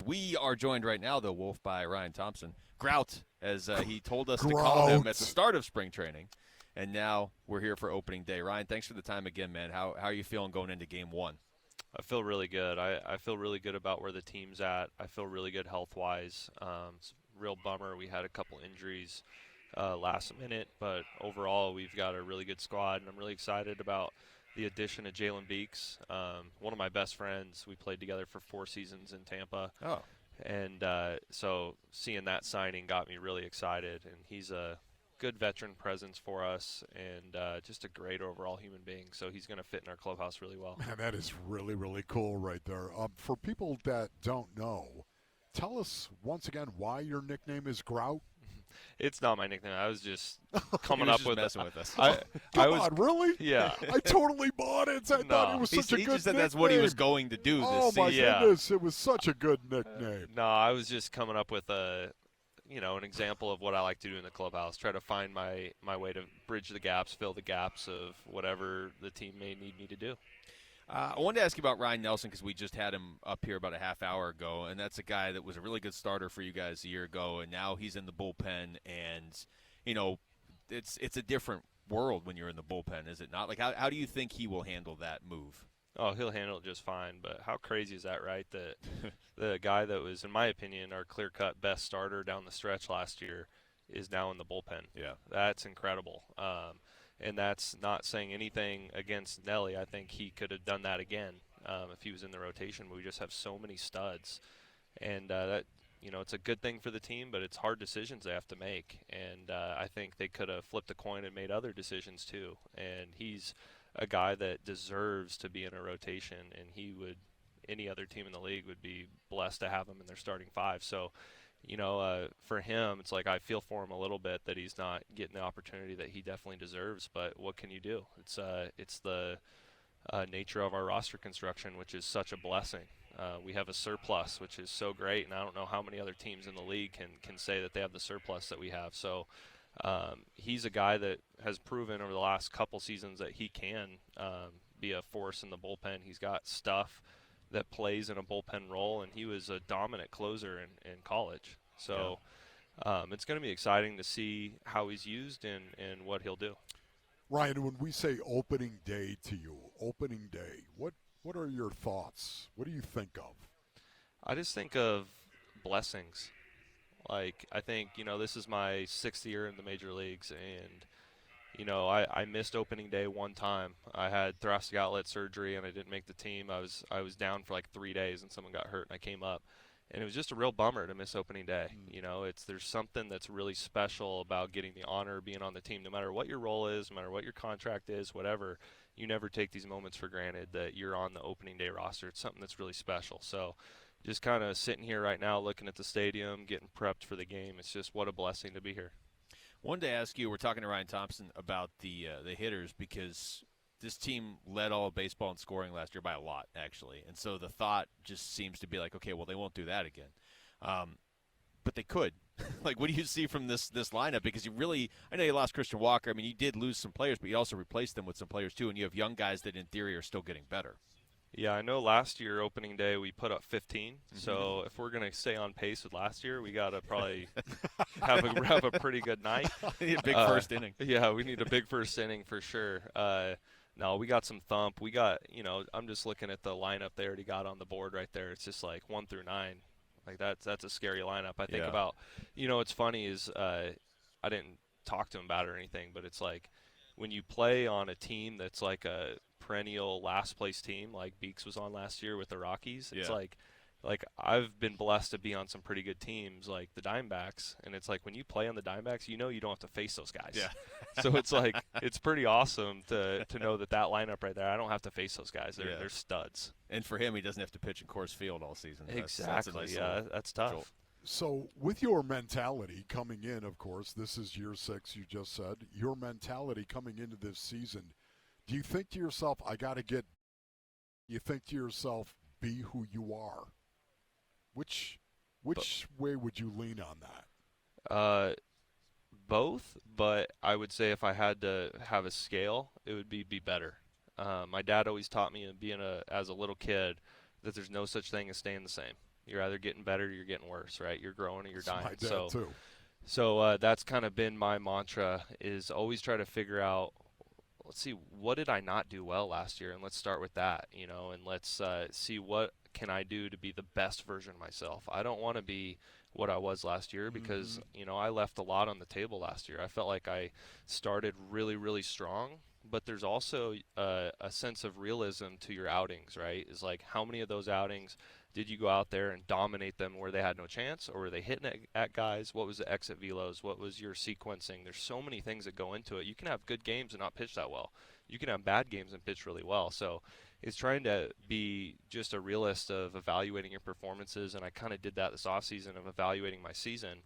We are joined right now, though, Wolf, by Ryan Thompson. Grout, as he told us to call him at the start of spring training. And now we're here for opening day. Ryan, thanks for the time again, man. How are you feeling going into game one? I feel really good. I feel really good about where the team's at. I feel really good health-wise. It's a real bummer. We had a couple injuries last minute, but overall we've got a really good squad, and I'm really excited about the addition of Jalen Beeks, one of my best friends. We played together for 4 seasons in Tampa. Oh. And so seeing that signing got me really excited, and he's a good veteran presence for us, and just a great overall human being. So he's going to fit in our clubhouse really well. Man, that is really, really cool right there. For people that don't know, tell us once again why your nickname is Grout. It's not my nickname. I was just coming up with messing with us. Come on, really? Yeah. I totally bought it. I thought it was such a good He just said nickname. that's what he was going to do this my season. goodness, it was such a good nickname. No, I was just coming up with an example of what I like to do in the clubhouse. Try to find my way to bridge the gaps, fill the gaps of whatever the team may need me to do. I wanted to ask you about Ryne Nelson because we just had him up here about a half hour ago, and that's a guy that was a really good starter for you guys a year ago, and now he's in the bullpen, and it's a different world when you're in the bullpen, is it not? Like, how do you think he will handle that move? Oh, he'll handle it just fine, but how crazy is that, right? That the guy that was, in my opinion, our clear-cut best starter down the stretch last year is now in the bullpen. Yeah. That's incredible. And that's not saying anything against Nelly. I think he could have done that again if he was in the rotation. But we just have so many studs, and it's a good thing for the team, but it's hard decisions they have to make. And I think they could have flipped a coin and made other decisions too. And he's a guy that deserves to be in a rotation, and any other team in the league would be blessed to have him in their starting 5. So, for him, it's like I feel for him a little bit that he's not getting the opportunity that he definitely deserves. But what can you do? It's the nature of our roster construction, which is such a blessing. We have a surplus, which is so great, and I don't know how many other teams in the league can say that they have the surplus that we have. So he's a guy that has proven over the last couple seasons that he can be a force in the bullpen. He's got stuff that plays in a bullpen role, and he was a dominant closer in college. So it's going to be exciting to see how he's used and what he'll do. Ryan, when we say opening day to you, opening day, what are your thoughts? What do you think of? I just think of blessings. Like, I think, this is my 6th year in the major leagues, and I missed opening day one time. I had thoracic outlet surgery, and I didn't make the team. I was down for like 3 days, and someone got hurt, and I came up. And it was just a real bummer to miss opening day. There's something that's really special about getting the honor of being on the team. No matter what your role is, no matter what your contract is, whatever, you never take these moments for granted that you're on the opening day roster. It's something that's really special. So just kind of sitting here right now looking at the stadium, getting prepped for the game, it's just what a blessing to be here. Wanted to ask you, we're talking to Ryan Thompson about the hitters because this team led all of baseball in scoring last year by a lot, actually. And so the thought just seems to be like, okay, well, they won't do that again. But they could. Like, what do you see from this lineup? Because I know you lost Christian Walker. I mean, you did lose some players, but you also replaced them with some players too, and you have young guys that in theory are still getting better. Yeah, I know last year, opening day, we put up 15. So if we're going to stay on pace with last year, we got to probably have a pretty good night. We need a big first inning. Yeah, we need a big first inning for sure. No, we got some thump. We got, I'm just looking at the lineup they already got on the board right there. It's just like 1 through 9. Like that's a scary lineup. I think about, what's funny is I didn't talk to him about it or anything, but it's like when you play on a team that's like a perennial last place team, like Beeks was on last year with the Rockies. It's like I've been blessed to be on some pretty good teams like the Diamondbacks, and it's like when you play on the Diamondbacks, you don't have to face those guys. Yeah. So it's like it's pretty awesome to know that lineup right there, I don't have to face those guys. They're studs. And for him, he doesn't have to pitch in Coors Field all season. Exactly. That's tough. Jolt. So with your mentality coming in, of course, this is year 6, you just said, your mentality coming into this season, do you think to yourself, you think to yourself, be who you are? Which way would you lean on that? Both, but I would say if I had to have a scale, it would be better. My dad always taught me, as a little kid, that there's no such thing as staying the same. You're either getting better or you're getting worse, right? You're growing or you're dying. My dad too. So that's kind of been my mantra, is always try to figure out, let's see, what did I not do well last year, and let's start with that, and let's see what can I do to be the best version of myself. I don't want to be what I was last year because, I left a lot on the table last year. I felt like I started really, really strong, but there's also a sense of realism to your outings, right? Is like, how many of those outings did you go out there and dominate them where they had no chance, or were they hitting at guys? What was the exit velos? What was your sequencing? There's so many things that go into it. You can have good games and not pitch that well. You can have bad games and pitch really well. So it's trying to be just a realist of evaluating your performances, and I kind of did that this offseason of evaluating my season,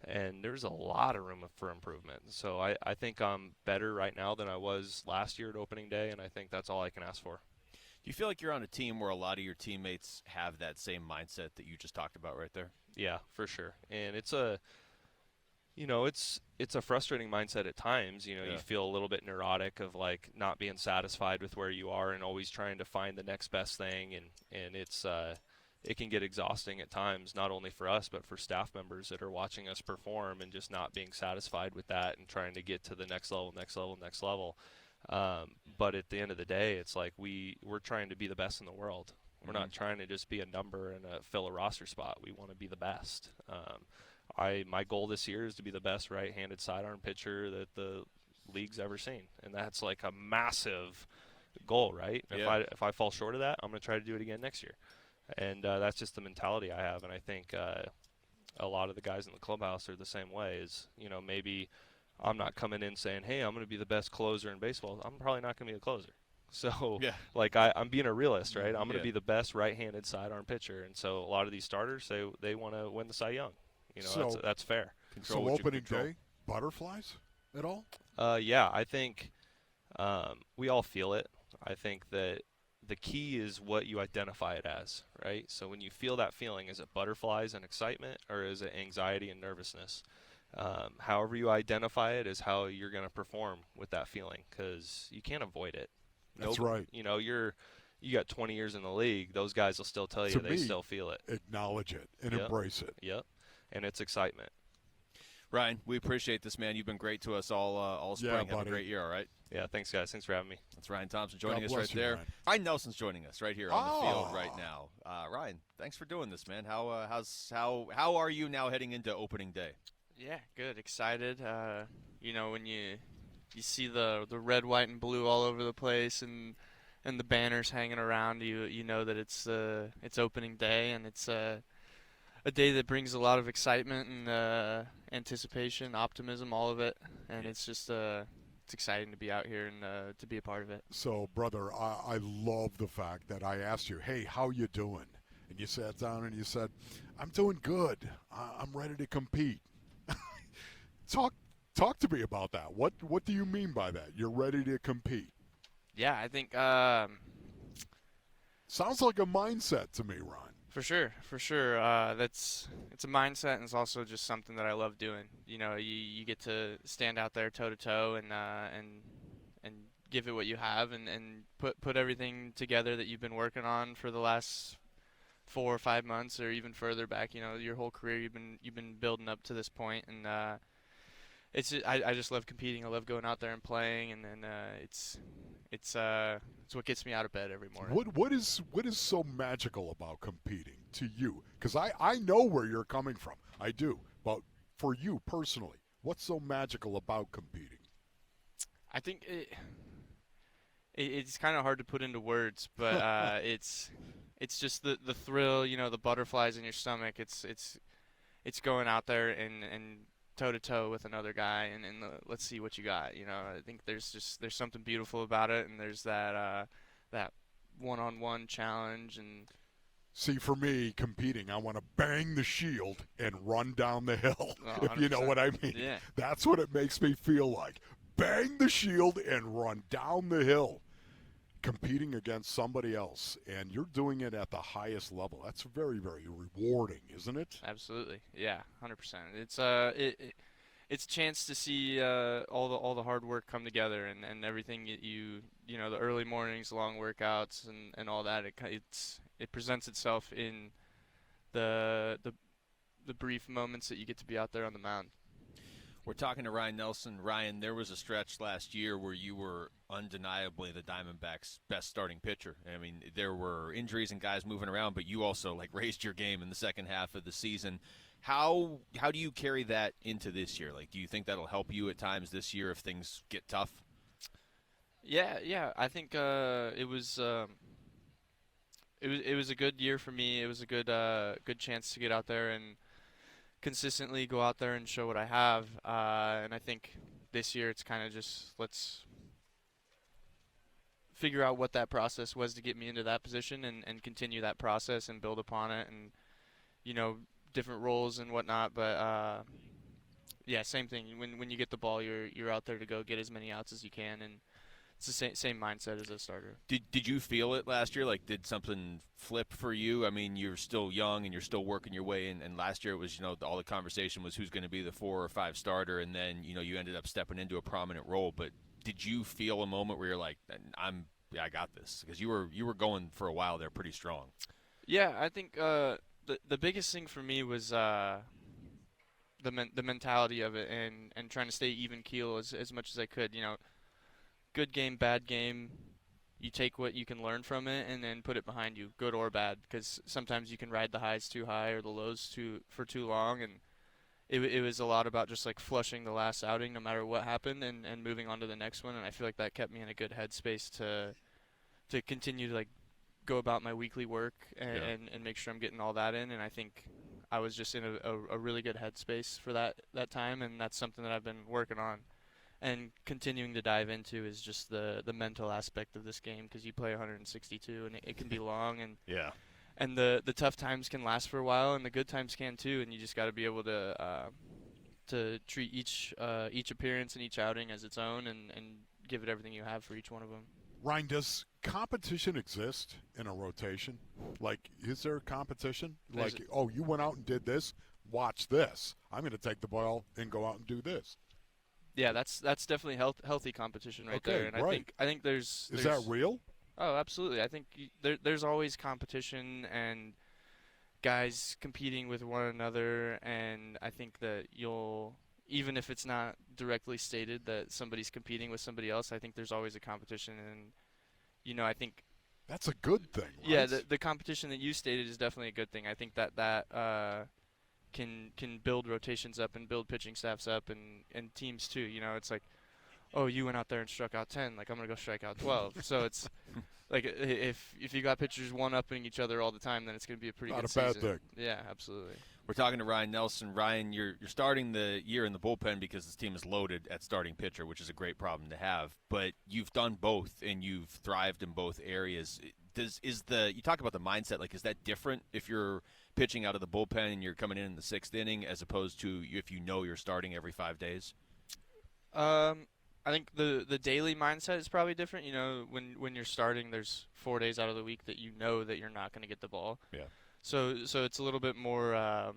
and there's a lot of room for improvement. So I think I'm better right now than I was last year at opening day, and I think that's all I can ask for. Do you feel like you're on a team where a lot of your teammates have that same mindset that you just talked about right there? Yeah, for sure. And it's a frustrating mindset at times. You feel a little bit neurotic of like not being satisfied with where you are and always trying to find the next best thing, and it can get exhausting at times, not only for us but for staff members that are watching us perform and just not being satisfied with that and trying to get to the next level. But at the end of the day, it's like we're trying to be the best in the world. We're not trying to just be a number and fill a roster spot. We want to be the best. My goal this year is to be the best right-handed sidearm pitcher that the league's ever seen, and that's like a massive goal, right? Yeah. If I fall short of that, I'm going to try to do it again next year, and that's just the mentality I have. And I think a lot of the guys in the clubhouse are the same way. Is maybe I'm not coming in saying, hey, I'm going to be the best closer in baseball. I'm probably not going to be a closer. So, I'm being a realist, right? I'm going to be the best right-handed sidearm pitcher. And so a lot of these starters, they want to win the Cy Young. That's fair. So opening day, butterflies at all? Yeah, I think we all feel it. I think that the key is what you identify it as, right? So when you feel that feeling, is it butterflies and excitement, or is it anxiety and nervousness? However you identify it is how you're going to perform with that feeling, because you can't avoid it. That's right. You got 20 years in the league. Those guys will still tell you they still feel it. Acknowledge it and embrace it. Yep. And it's excitement. Ryne, we appreciate this, man. You've been great to us all spring. Yeah, Have a great year, all right? Yeah, thanks, guys. Thanks for having me. That's Ryne Thompson joining God us bless right you, there. Ryne. Ryne Nelson's joining us right here on the field right now. Ryne, thanks for doing this, man. How are you now heading into opening day? Yeah, good. Excited. When you see the red, white, and blue all over the place, and the banners hanging around, you know that it's opening day, and it's a day that brings a lot of excitement and anticipation, optimism, all of it, and it's just it's exciting to be out here and to be a part of it. So, brother, I love the fact that I asked you, hey, how you doing? And you sat down and you said, I'm doing good. I'm ready to compete. Talk to me about that. What do you mean by that? You're ready to compete? Yeah, I think sounds like a mindset to me, Ron. For sure. It's a mindset, and it's also just something that I love doing. You get to stand out there toe to toe and give it what you have, and put everything together that you've been working on for the last 4 or 5 months, or even further back. Your whole career you've been building up to this point, and I just love competing. I love going out there and playing, and it's what gets me out of bed every morning. What is so magical about competing to you? Because I know where you're coming from. I do. But for you personally, what's so magical about competing? I think it's kind of hard to put into words, but it's just the thrill, the butterflies in your stomach. It's going out there and toe to toe with another guy, and let's see what you got. I think there's something beautiful about it, and there's that one-on-one challenge. And see, for me, competing, I want to bang the shield and run down the hill. Oh, if you know what I mean. Yeah. That's what it makes me feel like. Bang the shield and run down the hill, competing against somebody else, and you're doing it at the highest level. That's very, very rewarding, isn't it? Absolutely, yeah, 100%. It's a chance to see all the hard work come together, and everything the early mornings, long workouts, and all that. It presents itself in the brief moments that you get to be out there on the mound. We're talking to Ryne Nelson. Ryan, there was a stretch last year where you were undeniably the Diamondbacks' best starting pitcher. I mean, there were injuries and guys moving around, but you also raised your game in the second half of the season. How do you carry that into this year? Do you think that'll help you at times this year if things get tough? Yeah. I think it was a good year for me. It was a good chance to get out there and consistently go out there and show what I have. And I think this year it's kind of just let's figure out what that process was to get me into that position and continue that process and build upon it and, different roles and whatnot. But, yeah, same thing. When you get the ball, you're out there to go get as many outs as you can, and it's the same mindset as a starter. Did you feel it last year? Did something flip for you? I mean, you're still young and you're still working your way in. And last year it was, all the conversation was who's going to be the 4 or 5 starter, and then, you ended up stepping into a prominent role. But did you feel a moment where you're like, I got this? Because you were going for a while there pretty strong. Yeah, I think the biggest thing for me was the mentality of it and trying to stay even keel as much as I could. Good game, bad game, you take what you can learn from it and then put it behind you, good or bad, because sometimes you can ride the highs too high or the lows for too long, and it was a lot about just flushing the last outing no matter what happened and moving on to the next one, and I feel like that kept me in a good headspace to continue to go about my weekly work and make sure I'm getting all that in, and I think I was just in a really good headspace for that time, and that's something that I've been working on and continuing to dive into is just the mental aspect of this game, because you play 162 and it can be long, and yeah, and the tough times can last for a while and the good times can too, and you just got to be able to treat each appearance and each outing as its own and give it everything you have for each one of them. Ryan, does competition exist in a rotation? Is there competition? You went out and did this, watch this. I'm going to take the ball and go out and do this. Yeah, that's definitely healthy competition right there, and right. I think there's Is that real? Oh, absolutely. I think there's always competition and guys competing with one another, and I think that even if it's not directly stated that somebody's competing with somebody else, I think there's always a competition, and I think that's a good thing. Right? Yeah, the competition that you stated is definitely a good thing. I think that can build rotations up and build pitching staffs up and teams too. It's oh, you went out there and struck out 10, I'm going to go strike out 12. So it's if you got pitchers one-upping each other all the time, then it's going to be a pretty good season. Not a bad thing. Yeah, absolutely. We're talking to Ryne Nelson. Ryan, you're starting the year in the bullpen because this team is loaded at starting pitcher, which is a great problem to have. But you've done both, and you've thrived in both areas. You talk about the mindset, is that different if you're pitching out of the bullpen and you're coming in the 6th inning as opposed to if you're starting every 5 days? I think the daily mindset is probably different. When you're starting, there's 4 days out of the week that that you're not going to get the ball. Yeah. So it's a little bit more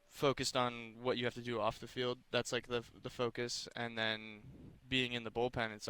focused on what you have to do off the field. That's the focus, and then being in the bullpen, it's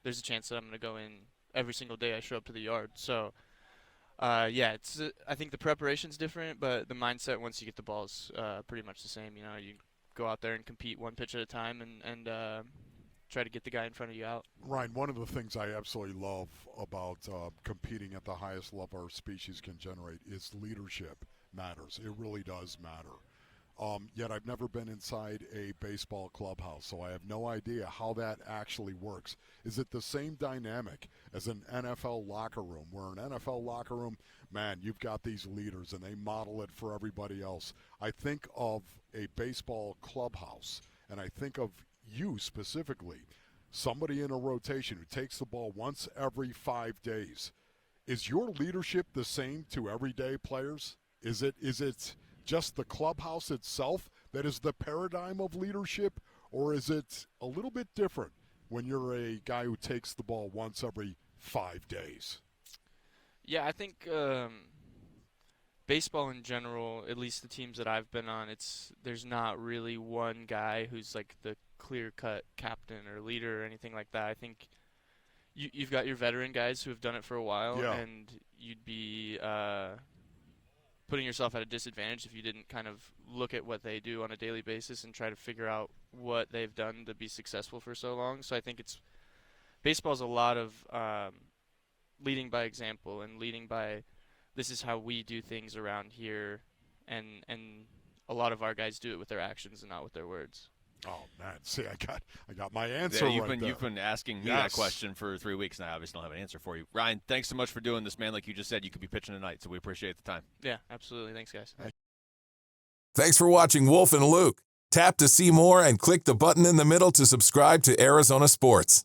there's a chance that I'm going to go in every single day I show up to the yard. So I think the preparation's different, but the mindset once you get the ball is pretty much the same. You go out there and compete one pitch at a time and try to get the guy in front of you out. Ryan, one of the things I absolutely love about competing at the highest level our species can generate is leadership matters. It really does matter. Yet I've never been inside a baseball clubhouse, so I have no idea how that actually works. Is it the same dynamic as an NFL locker room, where an NFL locker room, man, you've got these leaders and they model it for everybody else? I think of a baseball clubhouse, and I think of you specifically, somebody in a rotation who takes the ball once every 5 days. Is your leadership the same to everyday players? Is it just the clubhouse itself that is the paradigm of leadership, or is it a little bit different when you're a guy who takes the ball once every 5 days? Yeah, I think baseball in general, at least the teams that I've been on, there's not really one guy who's the clear-cut captain or leader or anything like that. I think you've got your veteran guys who have done it for a while, yeah. and you'd be putting yourself at a disadvantage if you didn't kind of look at what they do on a daily basis and try to figure out what they've done to be successful for so long. So I think baseball's a lot of leading by example and leading by this is how we do things around here, and a lot of our guys do it with their actions and not with their words. Oh man, see, I got my answer Yeah, right there. you've been asking me that question for 3 weeks now. I obviously don't have an answer for you. Ryne, thanks so much for doing this, man. Like you just said, you could be pitching tonight, so we appreciate the time. Yeah, absolutely. Thanks, guys. Thanks for watching Wolf and Luke. Tap to see more and click the button in the middle to subscribe to Arizona Sports.